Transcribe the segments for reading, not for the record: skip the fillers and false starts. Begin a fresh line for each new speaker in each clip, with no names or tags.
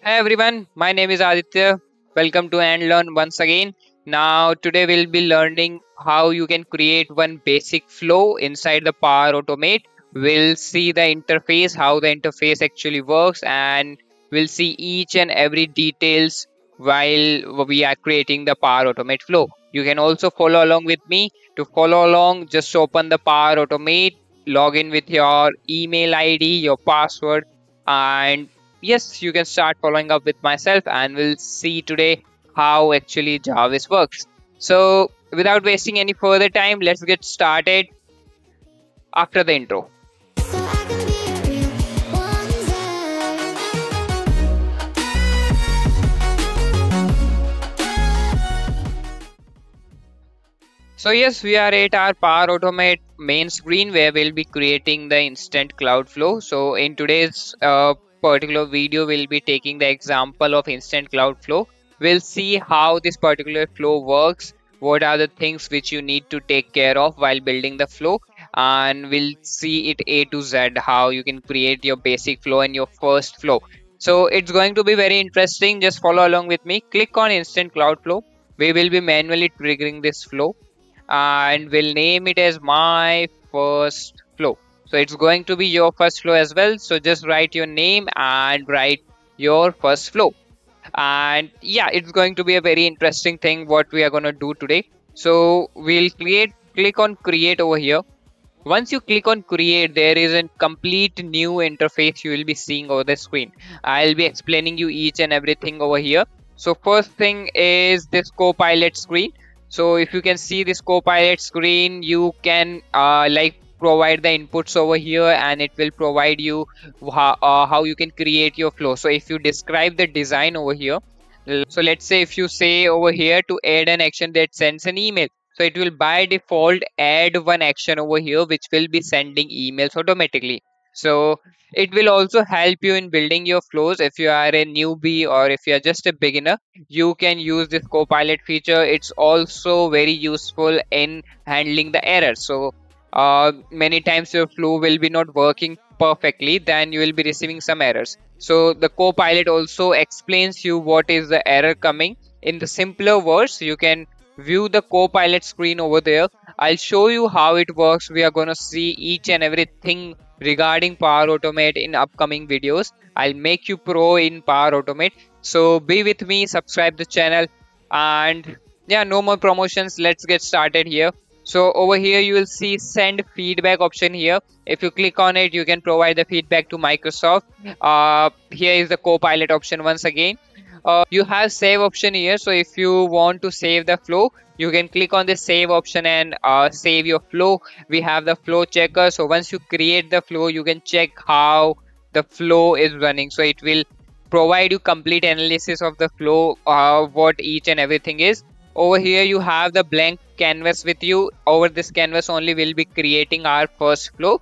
Hey everyone, my name is Aditya. Welcome to And Learn once again. Now, today we'll be learning how you can create one basic flow inside the Power Automate. We'll see the interface, how the interface actually works, and we'll see each and every details while we are creating the Power Automate flow. You can also follow along with me. To follow along, just open the Power Automate, log in with your email ID, your password, and yes, you can start following up with myself and we'll see today how actually Jarvis works. So without wasting any further time, let's get started after the intro. So yes, we are at our Power Automate main screen where we'll be creating the instant cloud flow. So in today's particular video, we'll be taking the example of instant cloud flow. We'll see how this particular flow works, what are the things which you need to take care of while building the flow, and we'll see it A to Z, how you can create your basic flow and your first flow. So it's going to be very interesting. Just follow along with me. Click on instant cloud flow. We will be manually triggering this flow and we'll name it as my first flow. So it's going to be your first flow as well. So just write your name and write your first flow. And yeah, it's going to be a very interesting thing what we are going to do today. So we'll click on create over here. Once you click on create, there is a complete new interface you will be seeing over the screen. I'll be explaining you each and everything over here. So first thing is this Copilot screen. So if you can see this Copilot screen, you can provide the inputs over here and it will provide you how you can create your flow. So if you describe the design over here, so let's say if you say over here to add an action that sends an email, so it will by default add one action over here which will be sending emails automatically. So it will also help you in building your flows. If you are a newbie or if you are just a beginner, you can use this Copilot feature. It's also very useful in handling the errors. So many times your flow will be not working perfectly, then you will be receiving some errors. So the Copilot also explains you what is the error coming in the simpler words. You can view the Copilot screen over there. I'll show you how it works. We are going to see each and everything regarding Power Automate in upcoming videos. I'll make you pro in Power Automate. So be with me, subscribe the channel, and yeah, no more promotions. Let's get started here. So over here you will see send feedback option here. If you click on it, you can provide the feedback to Microsoft. Here is the Copilot option once again. You have save option here. So if you want to save the flow, you can click on the save option and save your flow. We have the flow checker. So once you create the flow, you can check how the flow is running. So it will provide you complete analysis of the flow, what each and everything is. Over here you have the blank canvas with you. Over this canvas only we'll be creating our first flow.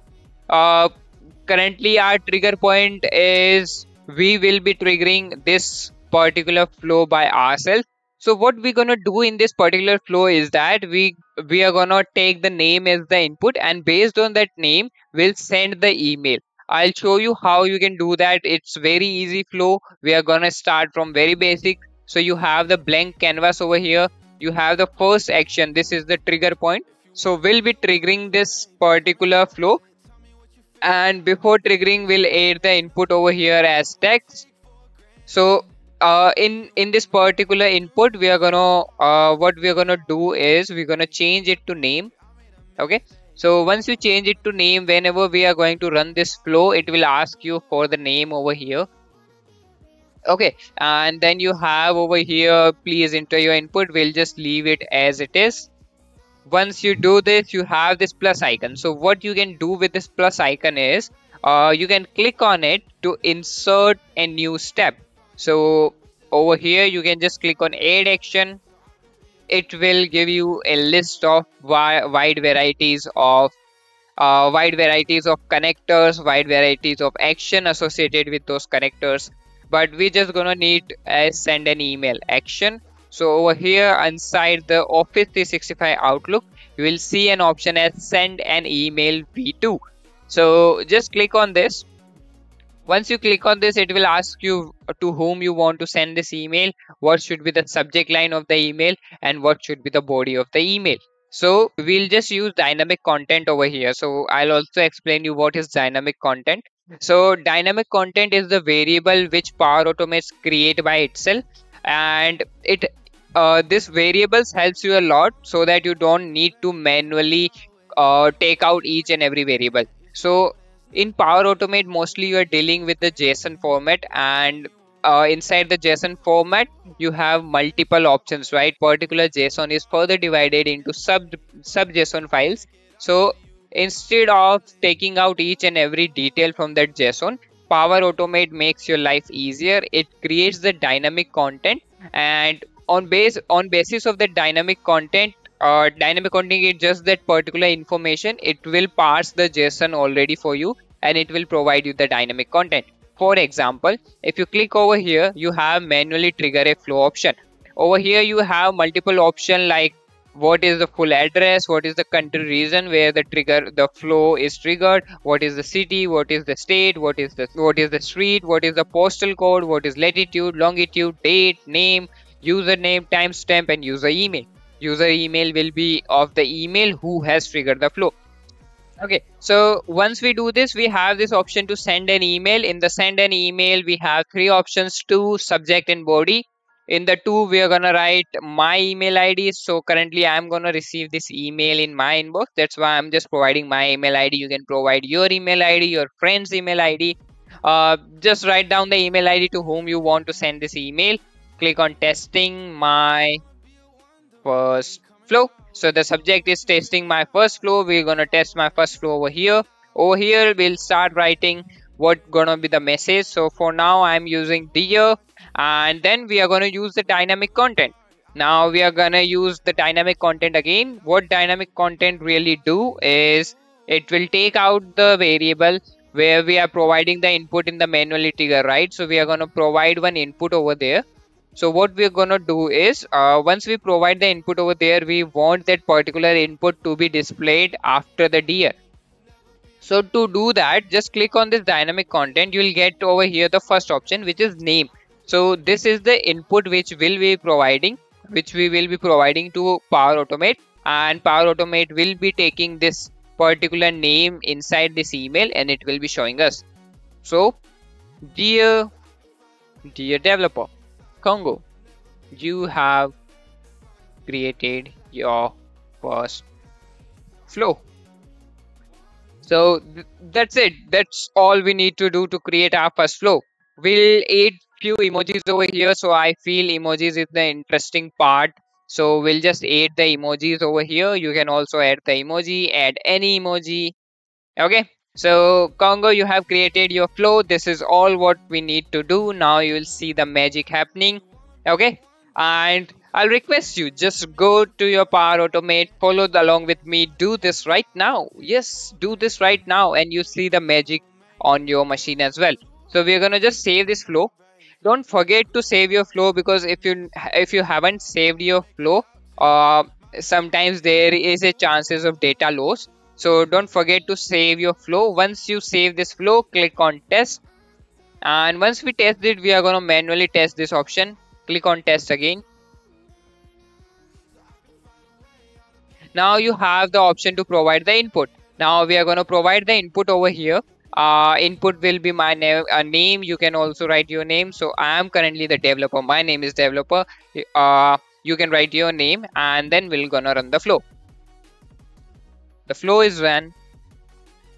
Currently our trigger point is we will be triggering this particular flow by ourselves. So what we're gonna do in this particular flow is that we are gonna take the name as the input, and based on that name we'll send the email. I'll show you how you can do that. It's very easy flow. We are gonna start from very basic. So you have the blank canvas over here. You have the first action. This is the trigger point. So we'll be triggering this particular flow, and before triggering we'll add the input over here as text. So in this particular input we are gonna what we are gonna do is we're gonna change it to name. Okay, so once you change it to name, whenever we are going to run this flow, it will ask you for the name over here. Okay, and then you have over here, please enter your input. We'll just leave it as it is. Once you do this, you have this plus icon. So what you can do with this plus icon is you can click on it to insert a new step. So over here you can just click on add action. It will give you a list of wide varieties of connectors, wide varieties of action associated with those connectors. But we just gonna need send an email action. So over here inside the Office 365 Outlook, you will see an option as send an email v2. So just click on this. Once you click on this, it will ask you to whom you want to send this email, what should be the subject line of the email, and what should be the body of the email. So we'll just use dynamic content over here. So I'll also explain you what is dynamic content. So dynamic content is the variable which Power Automates create by itself, and it this variables helps you a lot so that you don't need to manually take out each and every variable. So in Power Automate, mostly you are dealing with the JSON format, and inside the JSON format, you have multiple options, right? Particular JSON is further divided into sub JSON files. So instead of taking out each and every detail from that JSON, Power Automate makes your life easier. It creates the dynamic content, and on basis of the dynamic content, is just that particular information. It will parse the JSON already for you, and it will provide you the dynamic content. For example, if you click over here, you have manually trigger a flow option. Over here you have multiple options like what is the full address, what is the country region where the flow is triggered, what is the city, what is the state, what is the street, what is the postal code, what is latitude, longitude, date, name, username, timestamp, and user email. User email will be of the email who has triggered the flow. Okay, so once we do this, we have this option to send an email. In the send an email, we have three options: to, subject, and body. In the to, we are gonna write my email ID. So currently I'm gonna receive this email in my inbox. That's why I'm just providing my email ID. You can provide your email ID, your friend's email ID. Just write down the email ID to whom you want to send this email. Click on testing my first flow. So the subject is testing my first flow. We're gonna test my first flow over here. Over here we'll start writing what gonna be the message. So for now I'm using dear, and then we are gonna use the dynamic content. Now we are gonna use the dynamic content again. What dynamic content really do is it will take out the variable where we are providing the input in the manually trigger, right? So we are gonna provide one input over there. So what we're gonna do is once we provide the input over there, we want that particular input to be displayed after the dear. So to do that, just click on this dynamic content. You'll get over here the first option, which is name. So this is the input which we will be providing to Power Automate, and Power Automate will be taking this particular name inside this email, and it will be showing us. So dear developer Congo, you have created your first flow. So that's it. That's all we need to do to create our first flow. We'll add few emojis over here. So I feel emojis is the interesting part. So we'll just add the emojis over here. You can also add the emoji, add any emoji. Okay. So Congo, you have created your flow. This is all what we need to do. Now you will see the magic happening. Okay. And I'll request you, just go to your Power Automate, follow along with me, do this right now. Yes, do this right now, and you see the magic on your machine as well. So we're gonna just save this flow. Don't forget to save your flow, because if you haven't saved your flow, sometimes there is a chances of data loss. So don't forget to save your flow. Once you save this flow, click on test, and once we test it, we are gonna manually test this option. Click on test again. Now you have the option to provide the input. Now we are going to provide the input over here. Input will be my name. You can also write your name. So I am currently the developer. My name is developer. You can write your name, and then we're gonna run the flow. The flow is run.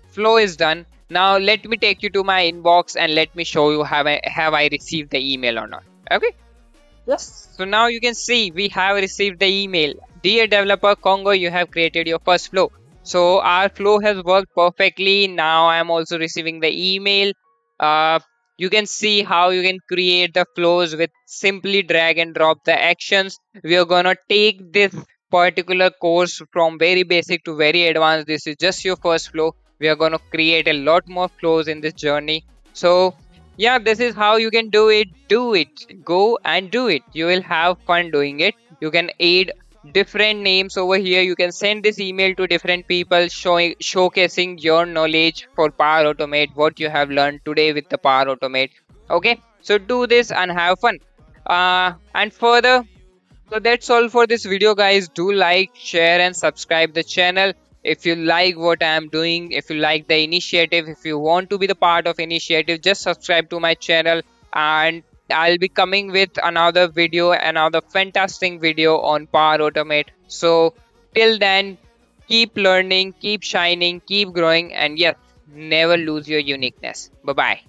Flow is done. Now let me take you to my inbox and let me show you have I received the email or not. Okay. Yes. So now you can see we have received the email. Dear developer Congo, you have created your first flow. So our flow has worked perfectly. Now I am also receiving the email. You can see how you can create the flows with simply drag and drop the actions. We are gonna take this particular course from very basic to very advanced. This is just your first flow. We are gonna create a lot more flows in this journey. So yeah, this is how you can do it. Do it. Go and do it. You will have fun doing it. You can add different names over here. You can send this email to different people showcasing your knowledge for Power Automate, what you have learned today with the Power Automate. Okay, so do this and have fun. And further, so that's all for this video, guys. Do like, share, and subscribe the channel if you like what I am doing. If you like the initiative, if you want to be the part of initiative, just subscribe to my channel, and I'll be coming with another video, another fantastic video on Power Automate. So till then, keep learning, keep shining, keep growing, and yes, never lose your uniqueness. Bye bye.